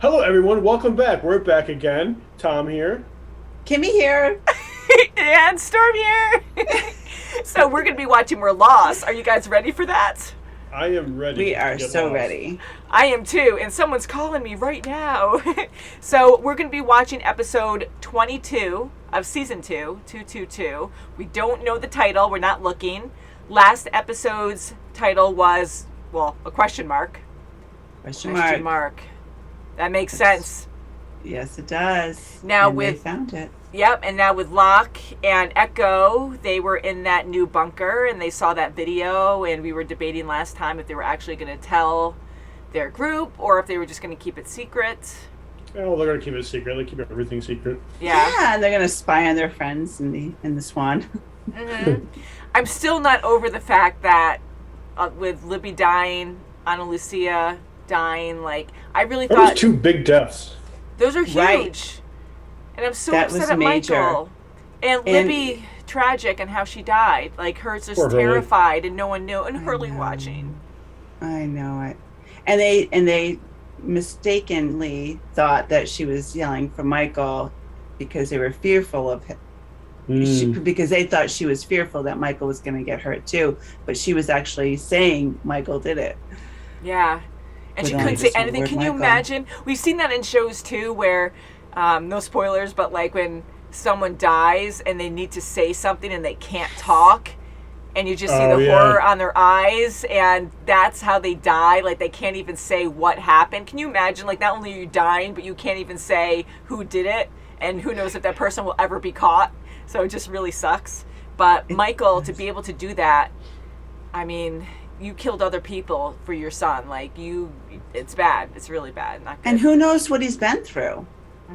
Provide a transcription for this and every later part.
Hello, everyone. Welcome back. We're back again. Tom here. Kimmy here. And Storm here. So we're going to be watching We're Lost. Are you guys ready for that? I am ready. We are so ready. I am too, and someone's calling me right now. So we're going to be watching episode 22 of season 2, 222. We don't know the title. We're not looking. Last episode's title was, well, a question mark. Question mark. That makes sense. Yes, it does. Now and with they found it. Yep, and now with Locke and Echo, they were in that new bunker and they saw that video, and we were debating last time if they were actually going to tell their group or if they were just going to keep it secret. Oh, they're going to keep it secret. They keep everything secret. Yeah, and they're going to spy on their friends in the Swan. Mm-hmm. I'm still not over the fact that with Libby dying, Ana Lucia dying, like, I really thought... Those two big deaths. Those are huge. Right. And I'm so that upset was at major. Michael. And Libby, tragic, and how she died. Like, her's just terrified, and no one knew. And Hurley watching. I know it. And they mistakenly thought that she was yelling for Michael because they were fearful of him. Because they thought she was fearful that Michael was going to get hurt too. But she was actually saying Michael did it. Yeah. And she couldn't say anything. Can you imagine? We've seen that in shows too where, no spoilers, but like when someone dies and they need to say something and they can't talk, and you just see the horror on their eyes, and that's how they die. Like, they can't even say what happened. Can you imagine? Like, not only are you dying, but you can't even say who did it, and who knows if that person will ever be caught. So it just really sucks. But Michael, to be able to do that, I mean... You killed other people for your son. Like, it's bad. It's really bad. Not good. And who knows what he's been through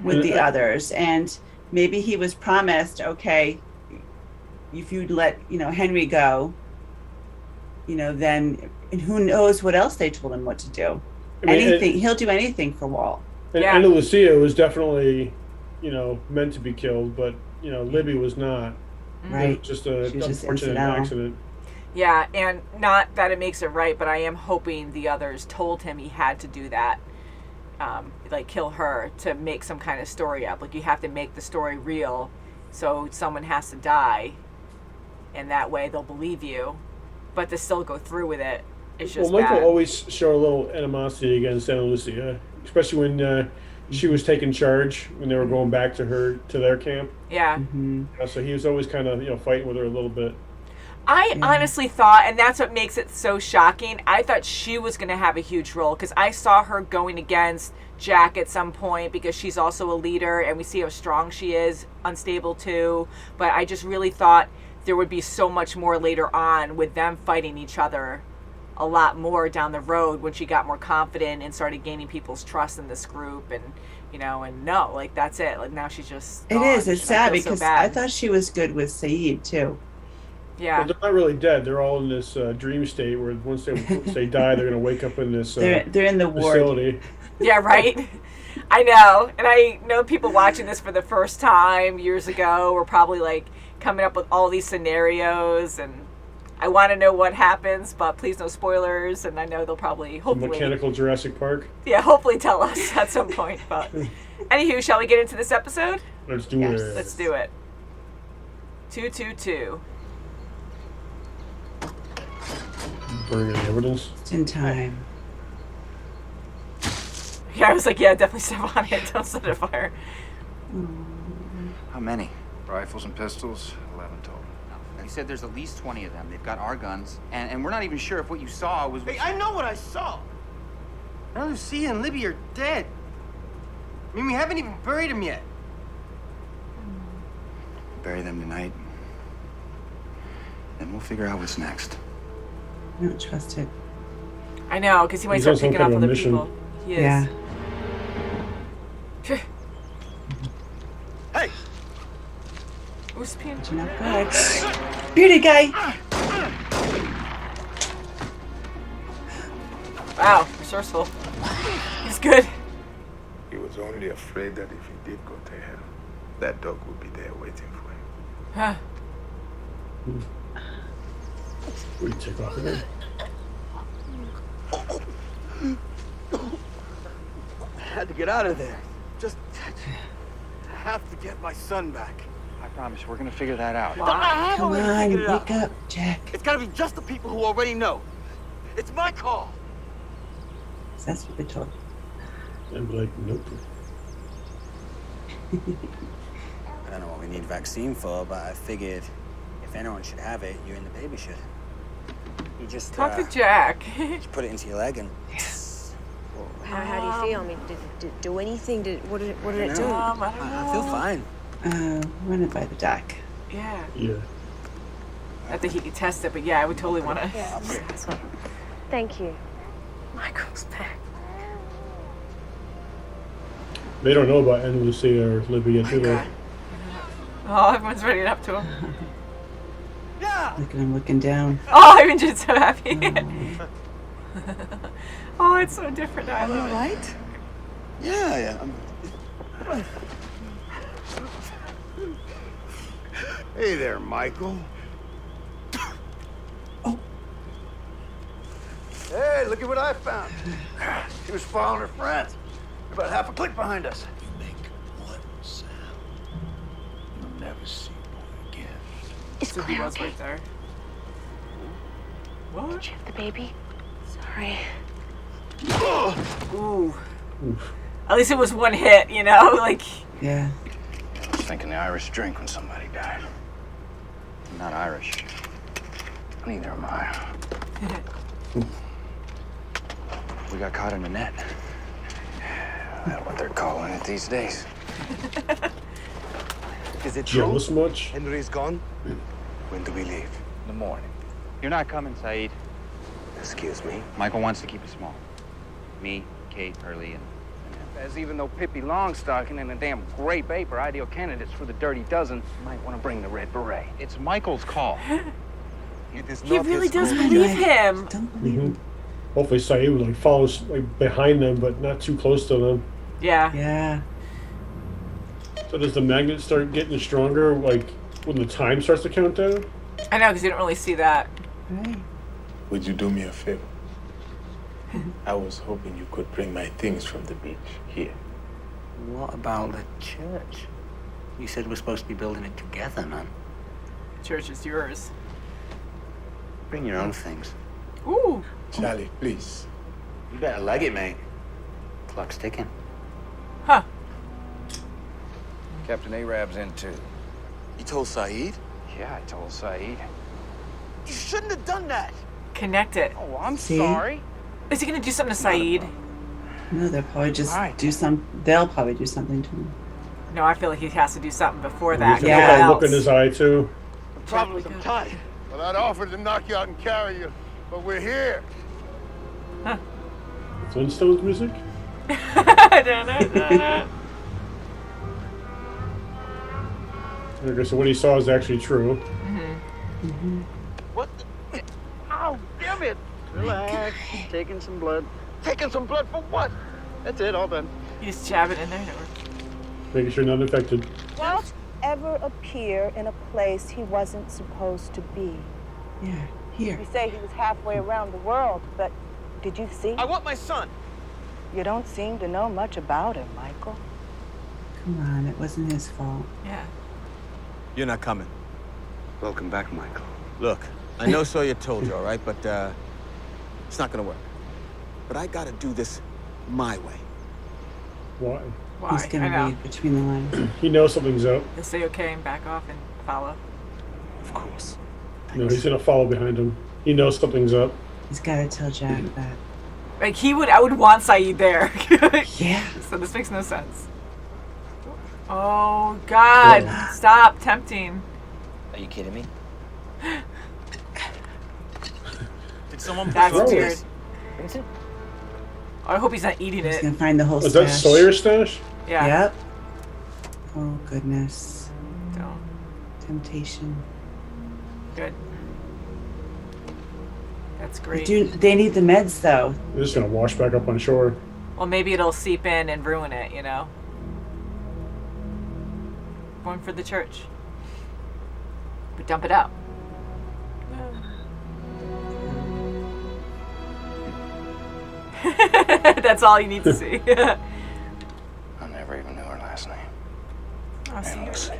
with the others. And maybe he was promised, okay, if you let, Henry go, then, and who knows what else they told him what to do. Anything. He'll do anything for Walt. And Ana Lucia was definitely, meant to be killed, but, Libby was not. Right. It was just an unfortunate accident. Yeah, and not that it makes it right, but I am hoping the others told him he had to do that, like kill her, to make some kind of story up. Like, you have to make the story real, so someone has to die, and that way they'll believe you. But to still go through with it, it's just Michael bad. always showed a little animosity against Ana Lucia, especially when she was taking charge, when they were going back to their camp. Yeah. Mm-hmm. So he was always kind of, fighting with her a little bit. I honestly thought, and that's what makes it so shocking, I thought she was going to have a huge role, because I saw her going against Jack at some point, because she's also a leader, and we see how strong she is, unstable too, but I just really thought there would be so much more later on with them fighting each other a lot more down the road when she got more confident and started gaining people's trust in this group, and no, like, that's it. Like, now she's just gone. It's sad, because I thought she was good with Saeed too. Yeah. Well, they're not really dead. They're all in this dream state where once they die, they're going to wake up in this they're in the facility. Ward. Yeah, right? I know. And I know people watching this for the first time years ago were probably, like, coming up with all these scenarios, and I want to know what happens, but please no spoilers, and I know they'll probably, hopefully... The mechanical Jurassic Park? Yeah, hopefully tell us at some point, but... Anywho, shall we get into this episode? Let's do it. Let's do it. 222. Burning evidence. It's in time. Yeah, I was like, yeah, definitely step on it. Don't set it afire. How many? Rifles and pistols? 11 total. He said there's at least 20 of them. They've got our guns. And we're not even sure if what you saw was... Hey, I know what I saw. Ana Lucia and Libby are dead. I mean, we haven't even buried them yet. Bury them tonight. Then we'll figure out what's next. I don't trust it. I know, because he might He's start on some picking kind off of a other mission. people. He is. Yeah. Hey! Who's peeing? Bearded guy. Wow, resourceful. He's good. He was only afraid that if he did go to hell, that dog would be there waiting for him. Huh. What do you take off of there? had to get out of there. Just have to get my son back. I promise, we're gonna figure that out. I have Come already on, figured it out. wake up, Jack. It's gotta be just the people who already know. It's my call. That's what they told you. I'd be like, nope. I don't know what we need vaccine for, but I figured if anyone should have it, you and the baby should. You just Talk to Jack. just put it into your leg and. How do you feel? I mean, did it do anything? What did it do? I don't know. I feel fine. Run it by the doc. Yeah. Yeah. I think he could test it, but yeah, I would totally want to. Yeah. Thank you. Michael's back. They don't know about Anna Lucia or Libby yet, do they? Oh, everyone's running up to him. Yeah. Look at him looking down. Oh, I'm just so happy. Oh, it's so different. I love it. Right? Yeah. Hey there, Michael. Hey, look at what I found. She was following her friends. About half a click behind us. Make one sound. You'll never see boy again. Is So he Claire was okay? right there. What? Did you have the baby? Sorry. Ooh. At least it was one hit, you know? Like, Yeah. I was thinking the Irish drink when somebody died. I'm not Irish. Neither am I. We got caught in the net. That's what they're calling it these days. Is it true? Jealous much? Henry's gone? When do we leave? In the morning. You're not coming, Saeed. Excuse me? Michael wants to keep it small. Me, Kate, Hurley, and As even though Pippi Longstocking and the damn Gray Babe are ideal candidates for the Dirty Dozen, you might want to bring the Red Beret. it's Michael's call. It is he not really his does fault. believe him. Don't believe him. Hopefully Saeed would like follows like behind them, but not too close to them. Yeah. Yeah. So does the magnet start getting stronger like when the time starts to count down? I know, because you didn't really see that. Right. Would you do me a favor? I was hoping you could bring my things from the beach here. What about the church? You said we're supposed to be building it together, man. Church is yours. Bring your own things. Ooh. Charlie, please. You better leg it, mate. Clock's ticking. Huh. Captain Arab's in too. You told Saeed? Yeah, I told Saeed. You shouldn't have done that. Connect it. Oh, I'm See? sorry. Is he going to do something to Saeed? No, they'll probably just Right. they'll probably do something to him. No, I feel like he has to do something before He's that. got Yeah. that look in his eye too. The problem is I'm tired. Well, I'd offered to knock you out and carry you, but we're here. Flintstones music? Okay, so what he saw is actually true. What the? Ow, damn it. Relax. Taking some blood. Taking some blood for what? That's it, all done. You just jab it in there. Making sure none affected. Don't ever appear in a place he wasn't supposed to be. Yeah. Here. You say he was halfway around the world, but did you see? I want my son. You don't seem to know much about him, Michael. Come on, it wasn't his fault. Yeah. You're not coming. Welcome back, Michael. Look, I know Sawyer told you, all right, but it's not gonna work. But I gotta do this my way. Why? Why? He's I gonna know. read between the lines. He knows something's up. He'll say okay and back off and follow. Of course. No, he's gonna follow behind him. He knows something's up. He's got to tell Jack that. Like, I would want Saeed there. Yeah. So this makes no sense. Oh, God. Stop tempting. Are you kidding me? Did someone That's Gross. weird. Vincent? I hope he's not eating He's it. gonna find the whole Is that stash. Sawyer's stash? Yeah. Yep. Oh goodness. Don't. Temptation. Good. That's They great. they need the meds though. They're just gonna wash back up on shore. Well, maybe it'll seep in and ruin it, you know? Going for the church. But dump it out. That's all you need to see. last name. Oh, And Lucy.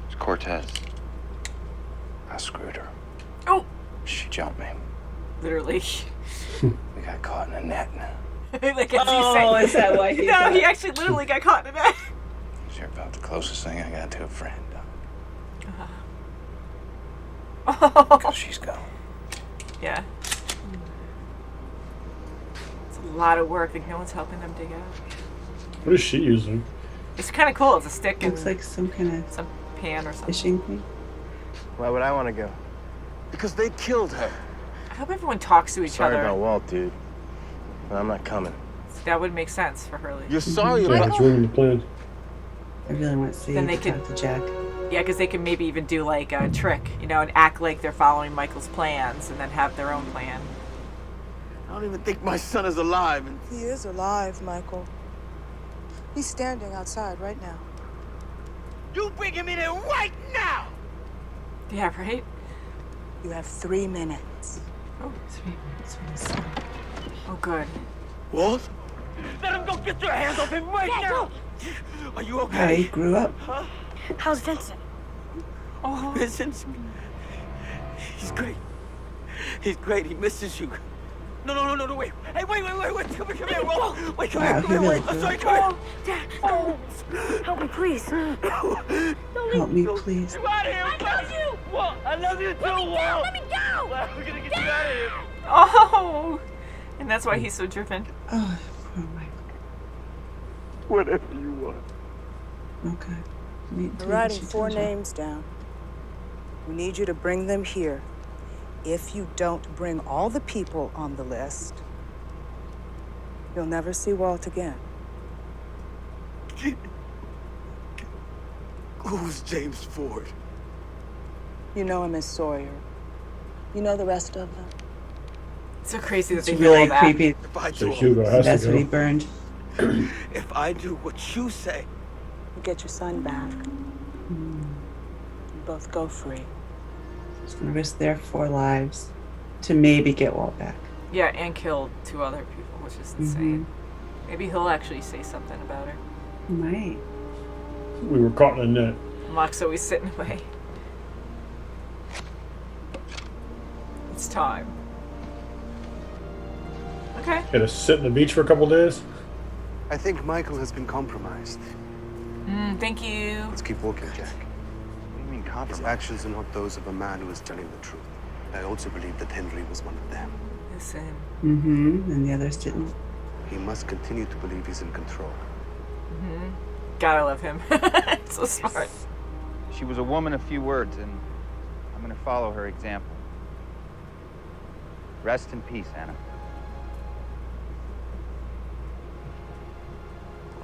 It's Cortez. I screwed her. Oh! She jumped me. Literally. We got caught in a net. Like, as Oh, you is that why he No, thought- he actually literally got caught in that. Sure about the closest thing I got to a friend. Oh. Because she's gone. Yeah. It's a lot of work. Like, no one's helping them dig out. What is she using? It's kind of cool. It's a stick and Looks like some kind of some pan or something. fishing thing. Why would I want to go? Because they killed her. I hope everyone talks to each Sorry other. about Walt, dude. But I'm not coming. That would make sense for Hurley. You're sorry Yeah, about... it's ruining the plan. I really want to see Then they if could- talk to Jack. Yeah, because they can maybe even do like a trick, you know, and act like they're following Michael's plans and then have their own plan. I don't even think my son is alive. And He is alive, Michael. He's standing outside right now. you bring him in here right now! Yeah, right? You have 3 minutes. Oh, 3 minutes from the sun. oh good. Walt? Let him go! Get your hands off him right now! Are you How okay? he grew up. Huh? How's Vincent? Oh, Vincent? He's great. He's great. He misses you. No, wait. Hey, wait. Come here, Walt. Wait, come Wow, here. he really Wait. I'm grew sorry, up. come Dad, oh, help me, please. Help me, please. here. You out of here. I love you. Walt, I love you too, Walt. Let me go! We're gonna get you out of here. oh, and that's why he's so driven. Oh, poor Michael. Whatever you want. Okay. Wait We're till writing she 4 tells you. names down. We need you to bring them here. If you don't bring all the people on the list, you'll never see Walt again. Who's James Ford? You know him as Sawyer. You know the rest of them. It's so crazy that It's they do really all that. creepy. If I So do, Hugo has That's to what he go. burned. if I do what you say, You get your son back. Hmm. You both go free. He's going to risk their 4 lives to maybe get Walt back. Yeah, and killed 2 other people, which is insane. Maybe he'll actually say something about her. He might. We were caught in a net. Mock's always sitting away. It's time. Okay. Had to sit on the beach for a couple days. I think Michael has been compromised. Thank you. Let's keep walking, Jack. What do you mean His compromise? actions are not those of a man who is telling the truth. I also believe that Henry was one of them. Listen. Mm-hmm. And the others didn't. He must continue to believe he's in control. God, I love him. So smart. She was a woman of few words, and I'm gonna follow her example. Rest in peace, Anna.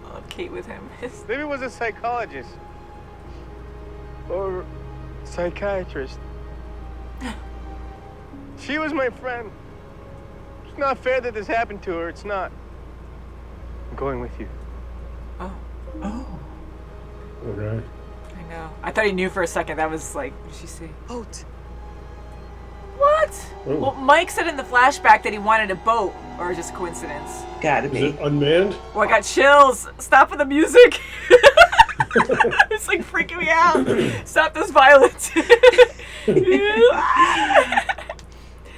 I love Kate with him. Libby was a psychologist. Or psychiatrist. She was my friend. It's not fair that this happened to her. It's not. I'm going with you. Oh, Oh. Okay. I know. I thought he knew for a second. That was like, what did she say? Boat. What? Oh. Well, Mike said in the flashback that he wanted a boat, or just coincidence. Gotta Is be. it unmanned? Oh, I got chills. Stop with the music. It's like freaking me out. Stop this violence.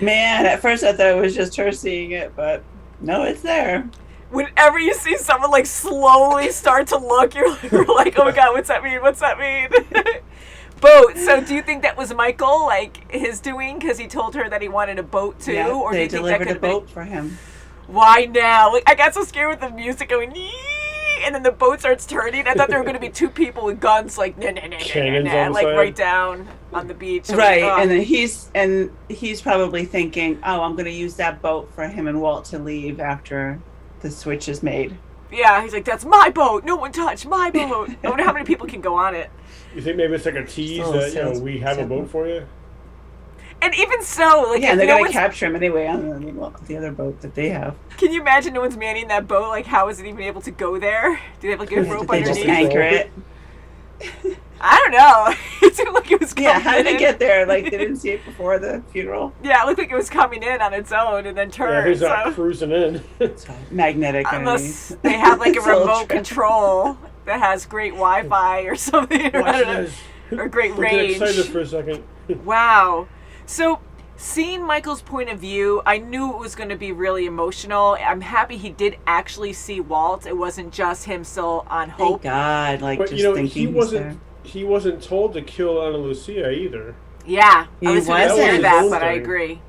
Man, at first I thought it was just her seeing it, but no, it's there. Whenever you see someone like slowly start to look, you're like, oh my god, what's that mean? What's that mean? Boat. So do you think that was Michael, like his doing, because he told her that he wanted a boat too, Yeah, or do they you think that delivered could a have been? boat for him. Why now? Like I got so scared with the music going, "Nee," and then the boat starts turning. I thought there were going to be 2 people with guns, like Cannons on the like side. right down on the beach. I'm Right, like, oh. and then he's probably thinking, oh, I'm going to use that boat for him and Walt to leave after the switch is made. Yeah, he's like, that's my boat. No one touch my boat. I wonder how many people can go on it. You think maybe it's like a tease Oh, that, sounds- we have a boat for you? And even so, like, Yeah, if they're no going one's, to capture him anyway on the other boat that they have. can you imagine no one's manning that boat? Like, how is it even able to go there? Do they have like a rope They just underneath? anchor it. I don't know. It seemed like it was coming Yeah, how did in. it get there? Like, they didn't see it before the funeral? Yeah, it looked like it was coming in on its own and then Yeah, turned. he's not So. cruising in. Magnetic. Unless they have like a It's all remote true. control that has great Wi-Fi or something. I Watch don't know. this. Or great We'll get range. excited for a second. Wow. So, seeing Michael's point of view, I knew it was going to be really emotional. I'm happy he did actually see Walt. It wasn't just him still on hope. Thank God. Like, But just you know, thinking he wasn't told to kill Ana Lucia either. Yeah, He I was going to wasn't. say That that, was but I his agree.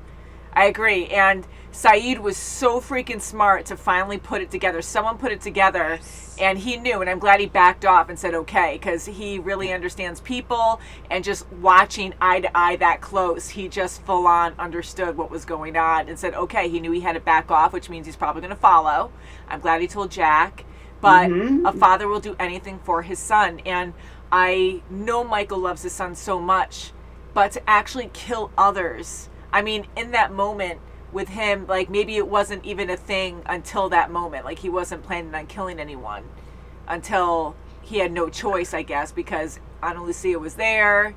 I agree. And Saeed was so freaking smart to finally put it together. Someone put it together, and he knew. And I'm glad he backed off and said okay, because he really understands people. And just watching eye to eye that close, he just full on understood what was going on and said okay. He knew he had to back off, which means he's probably going to follow. I'm glad he told Jack. But a father will do anything for his son. And I know Michael loves his son so much, but to actually kill others, I mean, in that moment with him, like maybe it wasn't even a thing until that moment. Like he wasn't planning on killing anyone until he had no choice, I guess, because Ana Lucia was there.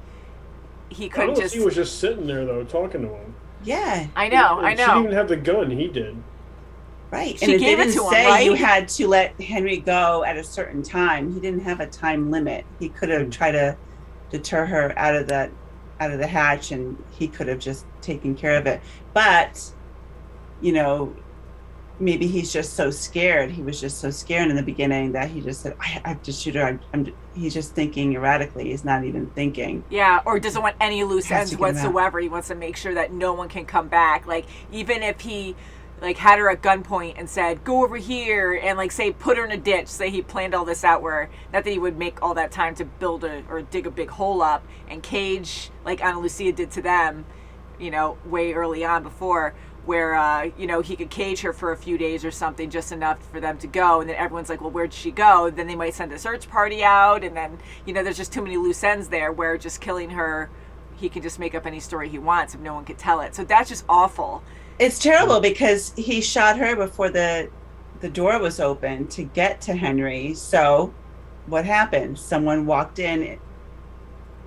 He couldn't just... He was just sitting there, though, talking to him. Yeah. I know. She didn't even have the gun. He did. Right. She And it gave it didn't to him, say right? you had to let Henry go at a certain time. He didn't have a time limit. He could have tried to deter her out of the hatch, and he could have just taken care of it. But, you know, maybe he's just so scared. He was just so scared in the beginning that he just said, I have to shoot her. He's just thinking erratically. He's not even thinking. Yeah, or doesn't want any loose Has to ends get him out. whatsoever. He wants to make sure that no one can come back. Like, even if he... like had her at gunpoint and said, go over here, and like say put her in a ditch, say he planned all this out, where not that he would make all that time to build or dig a big hole up and cage like Ana Lucia did to them, you know, way early on before, where you know, he could cage her for a few days or something, just enough for them to go, and then everyone's like, well, where'd she go? Then they might send a search party out, and then, you know, there's just too many loose ends there where just killing her, he can just make up any story he wants if no one could tell it. So that's just awful. It's terrible because he shot her before the door was open to get to Henry. So what happened? Someone walked in,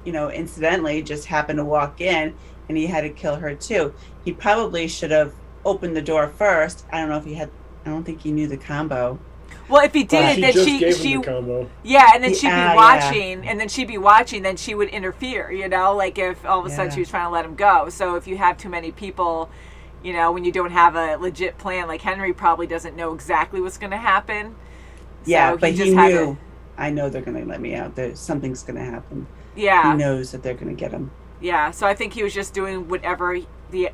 you know, incidentally just happened to walk in, and he had to kill her too. He probably should have opened the door first. I don't think he knew the combo. Well, if he did, then gave him she the combo. yeah, and then she'd be Yeah. watching, and then she'd be watching, then she would interfere, you know, like if all of a sudden Yeah. she was trying to let him go. So if you have too many people, you know, when you don't have a legit plan, like Henry probably doesn't know exactly what's going to happen. Yeah, So but just he had knew. to- I know they're going to let me out. Something's going to happen. Yeah. He knows that they're going to get him. Yeah, so I think he was just doing whatever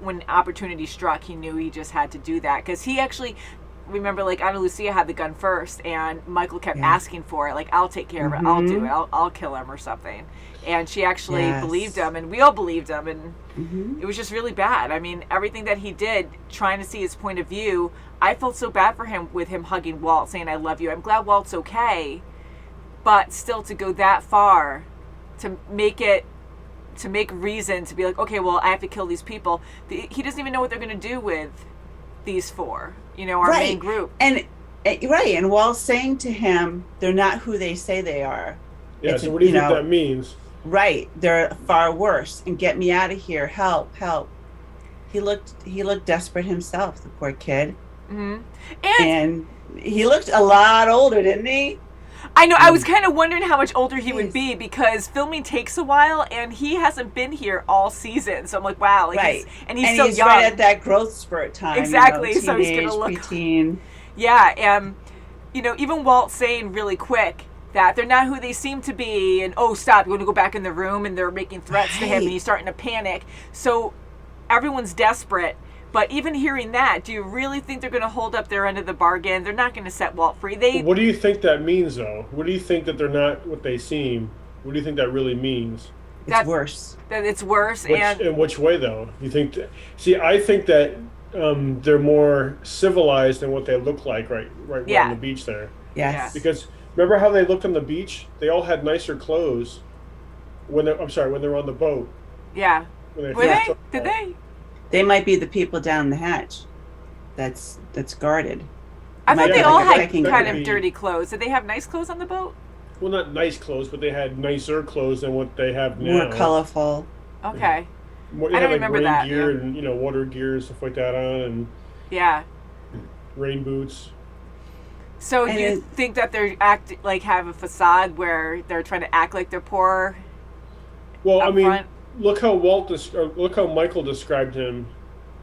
when opportunity struck, he knew he just had to do that, because he actually, remember, like Ana Lucia had the gun first, and Michael kept asking for it, like, I'll take care of it, I'll do it, I'll kill him or something, and she actually believed him, and we all believed him, and it was just really bad. I mean, everything that he did, trying to see his point of view, I felt so bad for him with him hugging Walt, saying, I love you. I'm glad Walt's okay, but still to go that far, to make reason to be like, okay, well, I have to kill these people. He doesn't even know what they're going to do with these four, you know, our main group. And Walt's saying to him, they're not who they say they are. Yeah, so what do you think that means? Right, they're far worse, and get me out of here, help. He looked desperate himself, the poor kid. Mm-hmm. And he looked a lot older, didn't he? I know. I was kind of wondering how much older he would be, because filming takes a while, and he hasn't been here all season. So I'm like, wow, like right. He's so young. Right at that growth spurt time. Exactly. You know, So he's gonna look. Preteen. Yeah, and you know, even Walt saying really quick that they're not who they seem to be, and oh, stop, you're going to go back in the room, and they're making threats to him, and he's starting to panic. So everyone's desperate. But even hearing that, do you really think they're going to hold up their end of the bargain? They're not going to set Walt free. What do you think that means, though? What do you think that they're not what they seem? What do you think that really means? It's worse. That it's worse. In which way, though? You think? See, I think that they're more civilized than what they look like right on the beach there. Yes. Because remember how they looked on the beach? They all had nicer clothes when they were on the boat. Yeah. Were they? Did they? They might be the people down the hatch. That's guarded. I thought they all had kind of be dirty clothes. Did they have nice clothes on the boat? well, not nice clothes, but they had nicer clothes than what they have now. More colorful. Okay. They I had don't remember rain that. gear and water gear and stuff like that on, and rain boots. So do you think that they're have a facade where they're trying to act like they're poor? Well, I mean, look how look how Michael described him,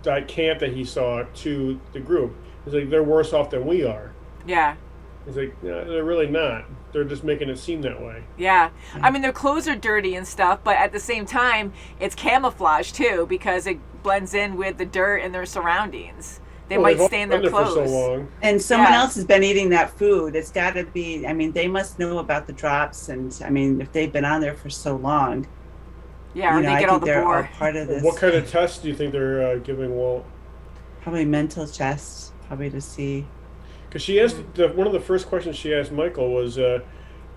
that camp that he saw to the group. He's like, they're worse off than we are. Yeah. He's like, no, they're really not. They're just making it seem that way. Yeah. I mean, their clothes are dirty and stuff, but at the same time, it's camouflage too, because it blends in with the dirt and their surroundings. They might stain their clothes. For so long. And someone else has been eating that food. It's got to be, I mean, they must know about the drops. And I mean, if they've been on there for so long. Yeah, or they get all the they're boar. All part of this. What kind of tests do you think they're giving Walt? Probably mental tests, probably to see. Because she asked, one of the first questions she asked Michael was,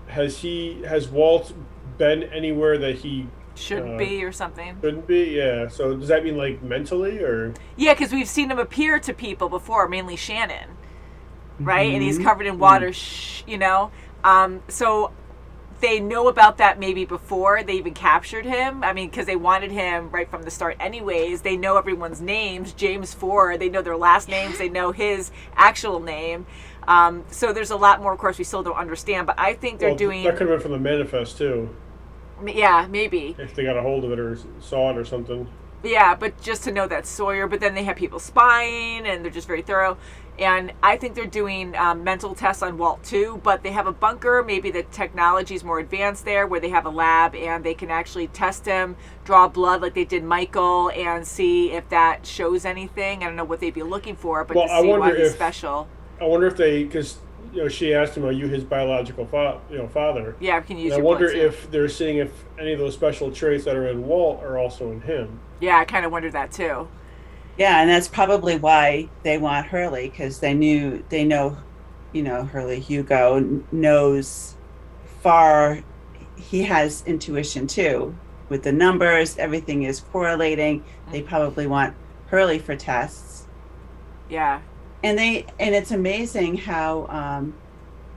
has Walt been anywhere that he shouldn't be or something? Shouldn't be, yeah. So does that mean like mentally or? Yeah, because we've seen him appear to people before, mainly Shannon, right? And he's covered in water, so they know about that maybe before they even captured him. I mean, because they wanted him right from the start anyways. They know everyone's names. James Ford, they know their last names. They know his actual name. So there's a lot more, of course, we still don't understand. But I think they're doing... That could have been from the manifest, too. Yeah, maybe. If they got a hold of it or saw it or something. Yeah, but just to know that Sawyer. But then they have people spying, and they're just very thorough. And I think they're doing mental tests on Walt too, but they have a bunker. Maybe the technology is more advanced there, where they have a lab and they can actually test him, draw blood like they did Michael, and see if that shows anything. I don't know what they'd be looking for, but to see why he's special. I wonder if they, because she asked him, "Are you his biological father?" Yeah, can you use? And I wonder if they're seeing if any of those special traits that are in Walt are also in him. Yeah, I kind of wondered that too. Yeah, and that's probably why they want Hurley, because they know, Hurley Hugo knows he has intuition too. With the numbers, everything is correlating. They probably want Hurley for tests. Yeah. And it's amazing how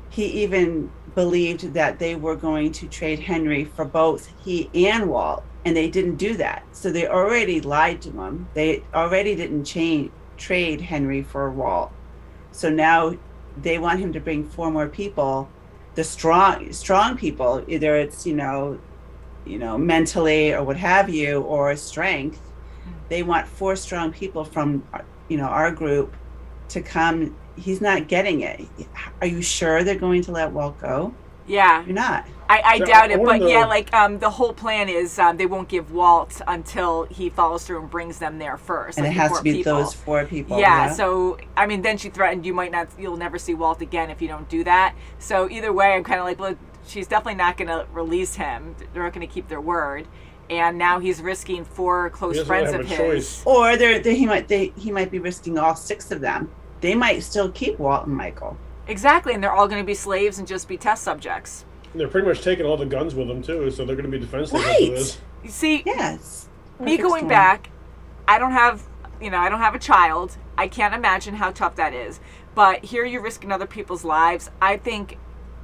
he even believed that they were going to trade Henry for both he and Walt. And they didn't do that. So they already lied to him. They already didn't trade Henry for Walt. So now they want him to bring 4 more people, the strong people, either it's, mentally or what have you, or strength. They want 4 strong people from, our group to come. He's not getting it. Are you sure they're going to let Walt go? Yeah. You're not. I doubt it, but the whole plan is they won't give Walt until he follows through and brings them there first. And it has to be those 4 people. Yeah, so, I mean, then she threatened you'll never see Walt again if you don't do that. So either way, I'm kind of like, well, she's definitely not going to release him. They're not going to keep their word. And now he's risking 4 close friends of his. Choice. Or he might be risking all 6 of them. They might still keep Walt and Michael. Exactly, and they're all going to be slaves and just be test subjects. And they're pretty much taking all the guns with them too, so they're going to be defenseless after this. You see, yes. Me going back, I don't have a child. I can't imagine how tough that is. But here you're risking other people's lives. I think,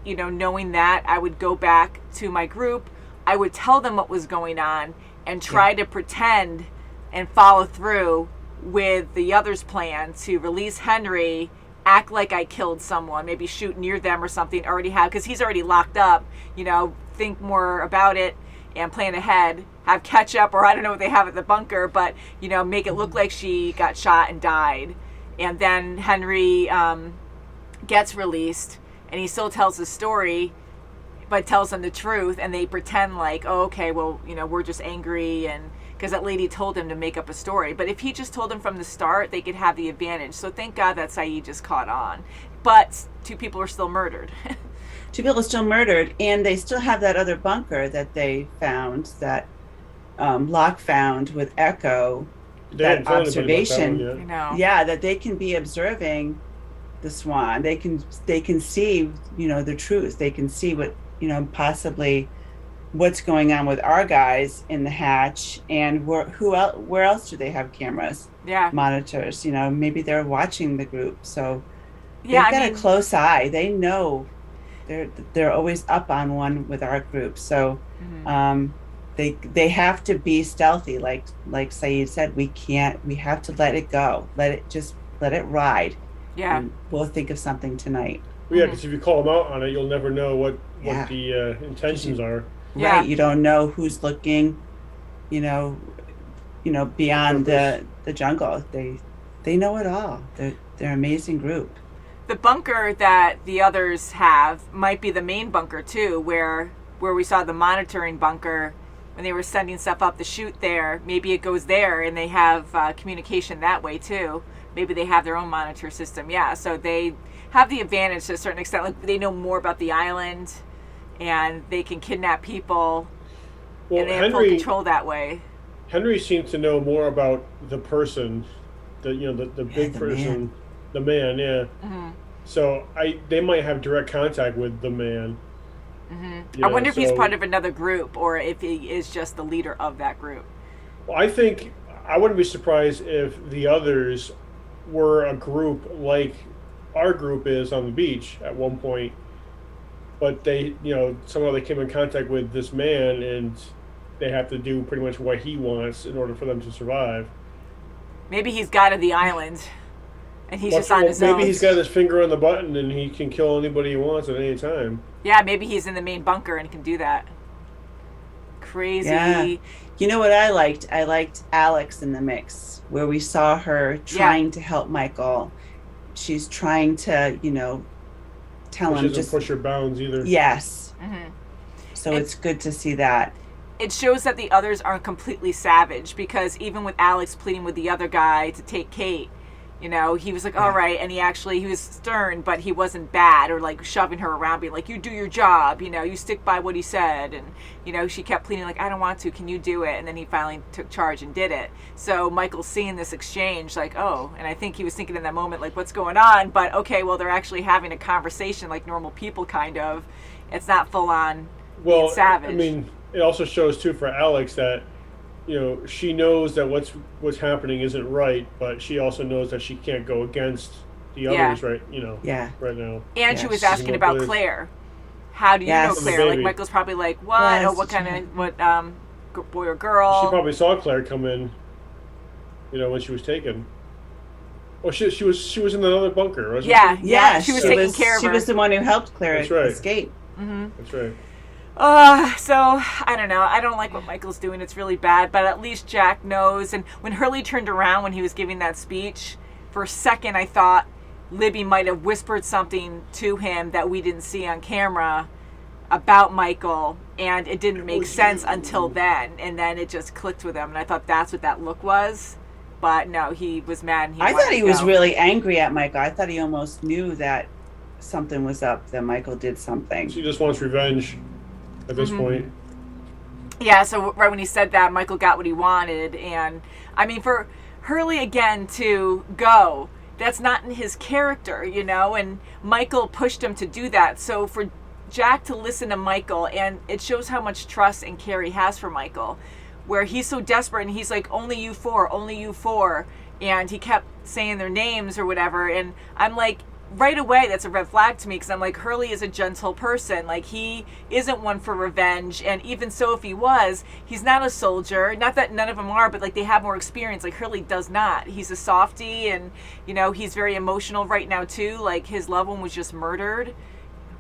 knowing that, I would go back to my group. I would tell them what was going on and try to pretend and follow through with the others' plan to release Henry, act like I killed someone, maybe shoot near them or something, because he's already locked up, think more about it and plan ahead, have catch up, or I don't know what they have at the bunker, but, make it look like she got shot and died. And then Henry gets released and he still tells his story, but tells them the truth, and they pretend like, oh, okay, well, we're just angry, and because that lady told him to make up a story. But if he just told him from the start, they could have the advantage. So thank God that Saeed just caught on. But 2 people are still murdered. 2 people are still murdered, and they still have that other bunker that they found, that Locke found with Echo, that observation. Yeah, that they can be observing the Swan. They can see, the truth. They can see what, possibly what's going on with our guys in the hatch, and where else do they have cameras? Yeah, monitors. Maybe they're watching the group, so they've got a close eye. They know they're always up on one with our group. So they have to be stealthy, like Saeed said. We have to let it go. Let it ride. Yeah. And we'll think of something tonight. Well, yeah, because if you call them out on it, you'll never know what the intentions are. Right. You don't know who's looking, beyond the jungle. They know it all. They're an amazing group. The bunker that the others have might be the main bunker too, where we saw the monitoring bunker when they were sending stuff up the chute there. Maybe it goes there and they have communication that way too. Maybe they have their own monitor system. Yeah, so they have the advantage to a certain extent. Like, they know more about the island and they can kidnap people, and they have full control that way. Henry seems to know more about the person, the big person, the man. Yeah. Mm-hmm. So they might have direct contact with the man. Mm-hmm. I wonder if he's part of another group or if he is just the leader of that group. Well, I think I wouldn't be surprised if the others were a group like our group is on the beach at one point, but they, somehow they came in contact with this man and they have to do pretty much what he wants in order for them to survive. Maybe he's god of the island and he's just on his own. Maybe he's got his finger on the button and he can kill anybody he wants at any time. Yeah, maybe he's in the main bunker and can do that. Crazy. Yeah. You know what I liked? I liked Alex in the mix, where we saw her trying to help Michael. She's trying to, tell him, just push her bounds either. Yes. Mm-hmm. So it's good to see that. It shows that the others aren't completely savage, because even with Alex pleading with the other guy to take Kate, he was like, all right, and he was stern, but he wasn't bad, or like shoving her around, being like, you do your job, you stick by what he said, and she kept pleading like, I don't want to, can you do it? And then he finally took charge and did it. So Michael's seeing this exchange like, oh, and I think he was thinking in that moment like, what's going on? But okay, well, they're actually having a conversation like normal people, kind of. It's not full on being savage. I mean, it also shows too for Alex that she knows that what's happening isn't right, but she also knows that she can't go against the others, right? Right now. And she was asking about Claire. How do you know Claire? Like, Michael's probably like, what? Yes, oh, what kind of boy or girl? She probably saw Claire come in, when she was taken. Well, she was in another bunker, wasn't she? Yeah. She was taking care of her. She was the one who helped Claire escape. Mm-hmm. That's right. So I don't know. I don't like what Michael's doing. It's really bad, but at least Jack knows. And when Hurley turned around when he was giving that speech, for a second I thought Libby might have whispered something to him that we didn't see on camera about Michael, and it didn't make sense until then. And then it just clicked with him, and I thought that's what that look was. But no, he was mad. And I thought he was really angry at Michael. I thought he almost knew that something was up, that Michael did something. She just wants revenge at this point. Yeah, so right when he said that, Michael got what he wanted. And I mean, for Hurley again to go, that's not in his character, and Michael pushed him to do that. So for Jack to listen to Michael, and it shows how much trust and care he has for Michael, where he's so desperate and he's like, only you four, and he kept saying their names or whatever. And I'm like, right away, that's a red flag to me, because I'm like, Hurley is a gentle person. Like, he isn't one for revenge, and even so, if he was, he's not a soldier. Not that none of them are, but like, they have more experience. Like, Hurley does not. He's a softie, and he's very emotional right now too. Like, his loved one was just murdered.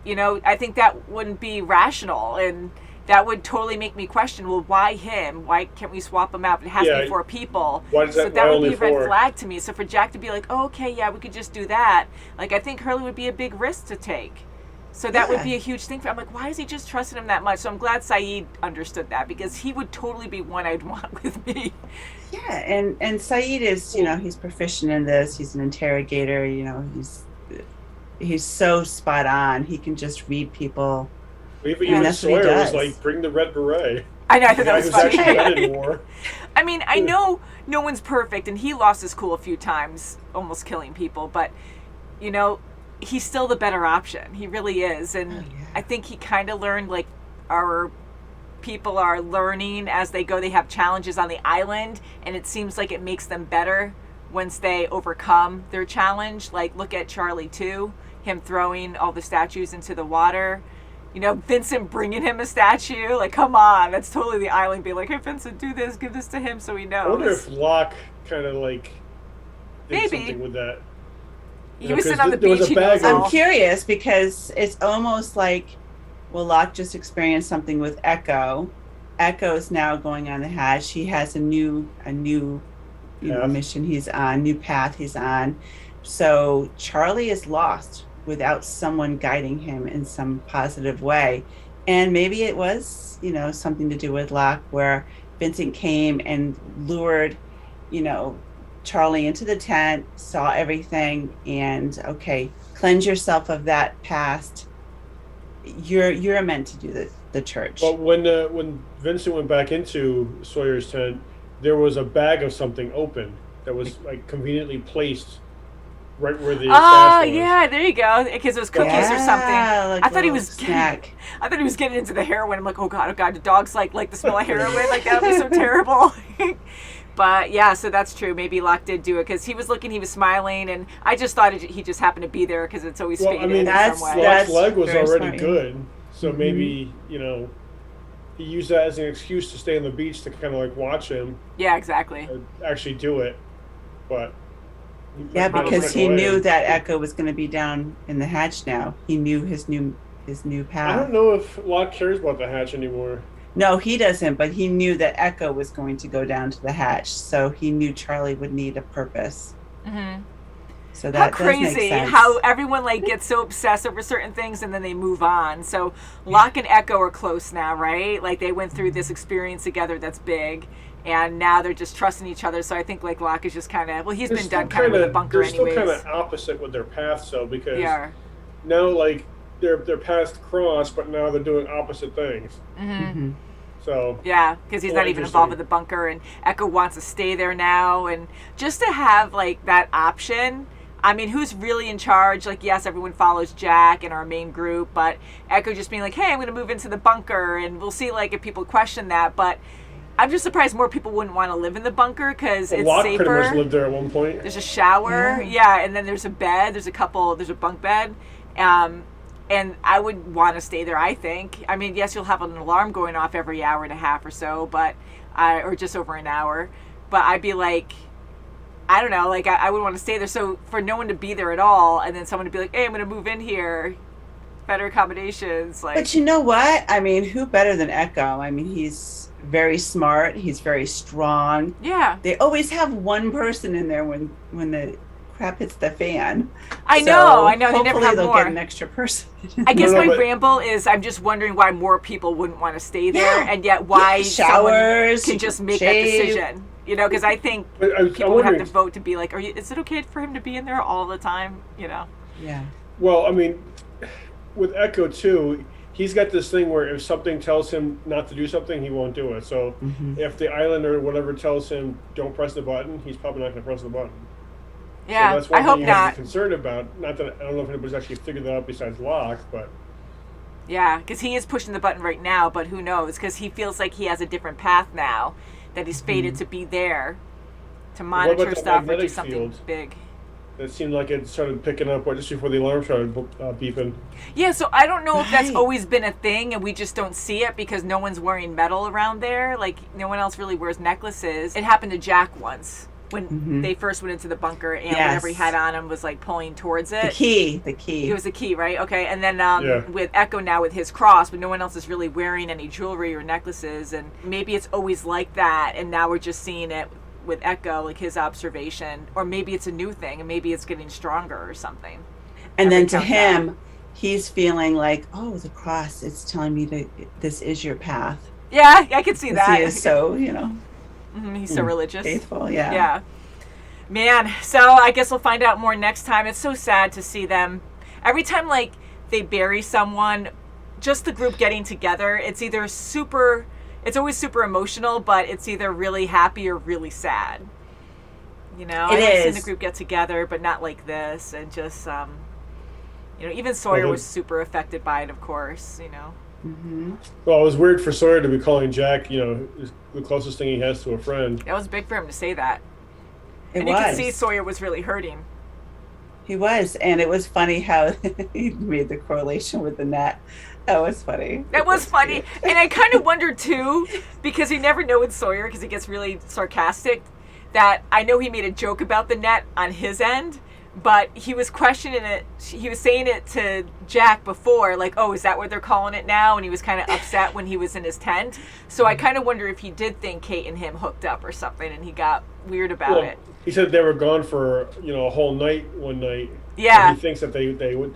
I think that wouldn't be rational, and that would totally make me question, well, why him? Why can't we swap him out? It has to be 4 people. Why does so that would be a red 4? flag to me. So for Jack to be like, oh, okay, yeah, we could just do that. Like, I think Hurley would be a big risk to take. So that would be a huge thing for him. I'm like, why is he just trusting him that much? So I'm glad Saeed understood that, because he would totally be one I'd want with me. Yeah, and Saeed is, he's proficient in this. He's an interrogator. He's so spot on. He can just read people. Even Sawyer was like, bring the red beret. I know, I thought that was funny. Actually in war. I mean, I know no one's perfect, and he lost his cool a few times, almost killing people, but, he's still the better option. He really is. And I think he kind of learned, like, our people are learning as they go. They have challenges on the island, and it seems like it makes them better once they overcome their challenge. Like, look at Charlie too. him throwing all the statues into the water. You know, Vincent bringing him a statue. Like, come on, that's totally the island being like, hey, Vincent, do this, give this to him so he knows. I wonder if Locke kind of like did something with that. He was sitting on the beach. I'm curious because it's almost like, well, Locke just experienced something with Echo. Echo's now going on the hatch. He has a new mission he's on, new path he's on. So Charlie is lost without someone guiding him in some positive way. And maybe it was, something to do with Locke, where Vincent came and lured, Charlie into the tent, saw everything, and okay, cleanse yourself of that past. You're meant to do the church. But when Vincent went back into Sawyer's tent, there was a bag of something open that was like conveniently placed right where the stash was. Yeah, there you go. Because it was cookies or something. Like I thought he was snack. I thought he was getting into the heroin. I'm like, oh god, the dogs like the smell of heroin. Like that would be so terrible. But yeah, so that's true. Maybe Locke did do it because he was smiling, and I just thought he just happened to be there because it's always faded in some way. Locke's leg was already good, so maybe he used that as an excuse to stay on the beach to kind of like watch him. Yeah, exactly. Actually do it, but. Yeah, because he knew that Echo was going to be down in the hatch now. He knew his new path. I don't know if Locke cares about the hatch anymore. No, he doesn't, but he knew that Echo was going to go down to the hatch, so he knew Charlie would need a purpose. Mm-hmm. So that how crazy does make sense. How everyone gets so obsessed over certain things and then they move on. So Locke and Echo are close now, right? Like they went through this experience together that's big. And now they're just trusting each other. So I think Locke is just kind of, he's been done kind of with the bunker anyways. They're still kind of opposite with their paths though, because now their paths cross, but now they're doing opposite things. Mm-hmm. So yeah, because he's not even involved with the bunker, and Echo wants to stay there now, and just to have that option. I mean, who's really in charge? Yes, everyone follows Jack and our main group, but Echo just being hey, I'm going to move into the bunker, and we'll see if people question that, but. I'm just surprised more people wouldn't want to live in the bunker because it's Locke safer. pretty much lived there at one point. There's a shower, and then there's a bed. There's a bunk bed, and I would want to stay there. I think. I mean, yes, you'll have an alarm going off every hour and a half or so, or just over an hour. But I'd be I don't know, I would want to stay there. So for no one to be there at all, and then someone to be hey, I'm going to move in here, better accommodations. But you know what? I mean, who better than Echo? I mean, he's very smart. He's very strong. Yeah. They always have one person in there when the crap hits the fan. I know. They never have they'll more. Get an extra person. I guess my ramble is I'm just wondering why more people wouldn't want to stay there, and yet why showers can just make that decision. Because I think people would have to vote to be is it okay for him to be in there all the time? Yeah. Well, I mean, with Echo too. He's got this thing where if something tells him not to do something, he won't do it. So if the island or whatever tells him don't press the button, he's probably not going to press the button. Yeah, so that's one I hope thing you not. have to be concerned about. Not that I don't know if anybody's actually figured that out besides Locke, but yeah, because he is pushing the button right now. But who knows? Because he feels like he has a different path now that he's fated to be there to monitor stuff or do something big. It seemed like it started picking up just before the alarm started beeping. Yeah, so I don't know if that's always been a thing and we just don't see it because no one's wearing metal around there. No one else really wears necklaces. It happened to Jack once when they first went into the bunker and whatever he had on him was pulling towards it. The key. It was the key, right? Okay, and then with Echo now with his cross, but no one else is really wearing any jewelry or necklaces, and maybe it's always like that, and now we're just seeing it with Echo, his observation, or maybe it's a new thing and maybe it's getting stronger or something. And then to him, he's feeling oh, the cross, it's telling me this is your path. Yeah, I could see that. He is so, he's so religious. Faithful, yeah. Yeah. Man, so I guess we'll find out more next time. It's so sad to see them. Every time, they bury someone, just the group getting together, it's either it's always super emotional, but it's either really happy or really sad. I've seen the group get together, but not like this. And just, even Sawyer was super affected by it, of course, Well, it was weird for Sawyer to be calling Jack, the closest thing he has to a friend. That was big for him to say that. You could see Sawyer was really hurting. He was, and it was funny how he made the correlation with the net. That was funny. That was funny. And I kind of wondered, too, because you never know with Sawyer, because he gets really sarcastic, that I know he made a joke about the net on his end, but he was questioning it. He was saying it to Jack before, like, oh, is that what they're calling it now? And he was kind of upset when he was in his tent. So I kind of wonder if he did think Kate and him hooked up or something, and he got weird about it. He said they were gone for, a whole night one night. Yeah. He thinks that they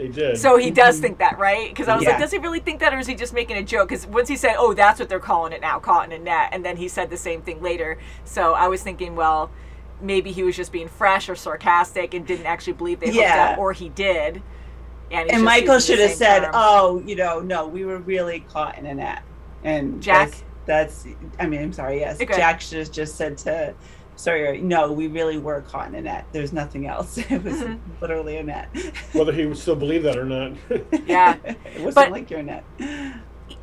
did. So he does think that, right? Because I was like, does he really think that, or is he just making a joke? Because once he said, oh, that's what they're calling it now, caught in a net, and then he said the same thing later. So I was thinking, well, maybe he was just being fresh or sarcastic and didn't actually believe they hooked up, or he did. And Michael should have said, oh, no, we were really caught in a net. And Jack? I'm sorry, yes. Okay. Jack should have just said to Sawyer, no, we really were caught in a net. There's nothing else. It was literally a net. Whether he would still believe that or not. Yeah. It wasn't like your net.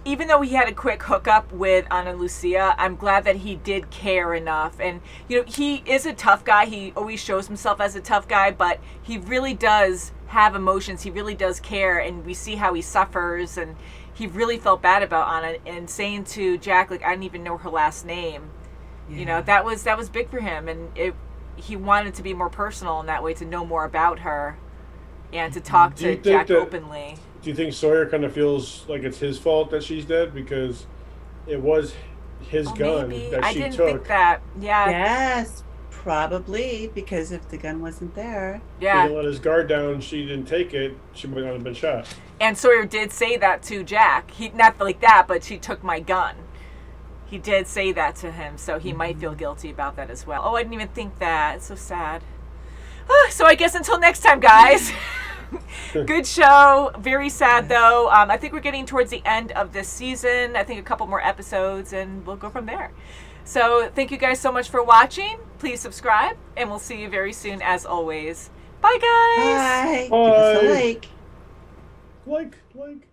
Even though he had a quick hookup with Ana Lucia, I'm glad that he did care enough. And, he is a tough guy. He always shows himself as a tough guy, but he really does have emotions. He really does care, and we see how he suffers, and he really felt bad about Ana, and saying to Jack, like, I didn't even know her last name. Yeah. That was big for him, and he wanted to be more personal in that way, to know more about her and to talk to Jack openly. Do you think Sawyer kind of feels like it's his fault that she's dead because it was his gun maybe. that I she didn't took? think that. Yeah. Yes, probably, because if the gun wasn't there. Yeah. He didn't let his guard down. She didn't take it. She might not have been shot. And Sawyer did say that to Jack. He not like that, but she took my gun. He did say that to him, so he might feel guilty about that as well. Oh, I didn't even think that. It's so sad. So I guess until next time, guys. Good show. Very sad, though. I think we're getting towards the end of this season. I think a couple more episodes, and we'll go from there. So thank you guys so much for watching. Please subscribe, and we'll see you very soon, as always. Bye, guys. Bye. Give us a like. Like.